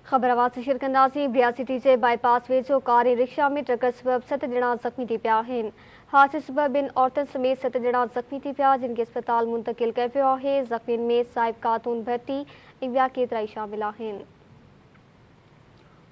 ख़बर आवाज़ से शेयर कंदासीं। बियासिटी जे बाईपास वेझो कार ऐं रिक्शा में टक्कर सबब 7 ॼणा ज़ख़्मी थी पिया आहिनि। हादसे सबब ॿिनि औरतुनि समेत 7 ॼणा ज़ख़्मी थी पिया, जिन खे अस्पताल मुंतक़िल कयो वियो आहे। ज़ख़्मियुनि में साहिब खातून भट्टी ऐं ॿिया केतिरा ई शामिल आहिनि।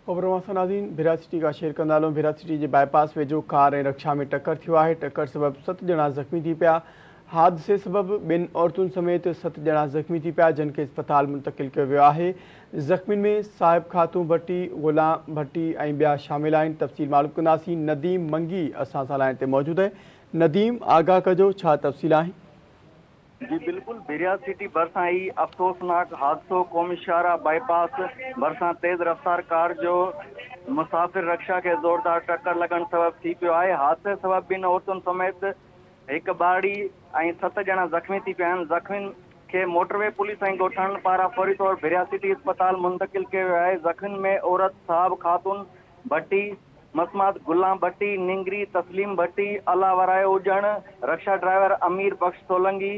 नाज़रीन बिरासिटी का शेयर कंदा हलूं। बिरासिटी जे बाईपास वेझो कार ऐं रिक्शा में टक्कर थियो आहे। टक्कर सबब 7 ॼणा ज़ख़्मी थी पिया। हादसे सबब ॿिनि औरतुनि समेत 7 ॼणा ज़ख़्मी थी पिया, जिन खे अस्पताल मुंतक़िल कयो वियो आहे। ज़ख़्मियुनि में साहिब खातून भट्टी, गुलाम भट्टी ऐं ॿिया शामिल आहिनि। तफ़सील मालूम कंदासीं। नदीम मंगी असां सां लाइन ते मौजूदु आहे। नदीम, आगाह कजो, छा तफ़सील आहिनि? जी बिल्कुल, बिरासिटी भरिसां ही अफ़सोसनाक हादसो क़ौमी शाहरा बाईपास भरिसां तेज़ रफ़्तार कार जो मुसाफ़िर रिक्शा के ज़ोरदार टक्कर लगण सबब थी पियो आहे। हादसे सबब ॿिनि औरतुनि समेत हिकु ॿारड़ी ऐं 7 ॼणा ज़ख़्मी थी पिया आहिनि। ज़ख़्मियुनि खे मोटरवे पुलिस ऐं ॻोठाणनि पारां फौरी तौर बिरासिटी अस्पताल मुंतक़िल कयो वियो आहे। ज़ख़्मियुनि में औरत साहब खातून भट्टी, मसमात गुलाम भट्टी, निंगरी तस्लीम भट्टी, अला वराए उजण, रिक्शा ड्राइवर अमीर बख्श सोलंगी,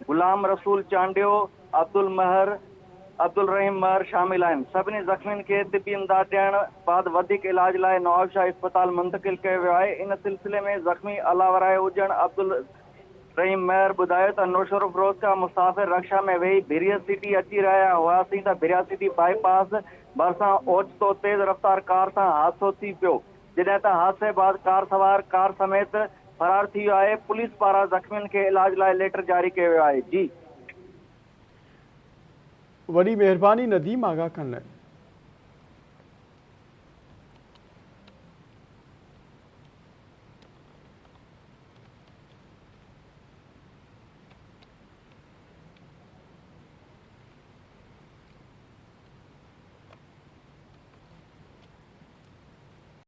गुलाम रसूल चांडियो, अब्दुल रहीम महर शामिल आहिनि। सभिनी ज़ख़्मियुनि खे तिबी इमदाद ॾियण बाद वधीक इलाज लाइ नवाबशाह अस्पताल मुंतक़िल कयो वियो आहे। इन सिलसिले में ज़ख़्मी अला वराए उजण अब्दुल रहीम महर ॿुधायो त नौशरो फ़िरोज़ खां मुसाफ़िर रिक्शा में वेही बिरासिटी अची रहिया हुआसीं त बिरासिटी बाईपास भरिसां ओचितो तेज़ रफ़्तार कार सां हादसो थी पियो, जॾहिं त हादसे बाद कार सवार कार समेत फरार थी वियो आहे। पुलिस पारां ज़ख़्मियुनि खे इलाज लाइ लेटर जारी कयो वियो आहे। जी वॾी महिरबानी नदीम, आगाह करण लाइ।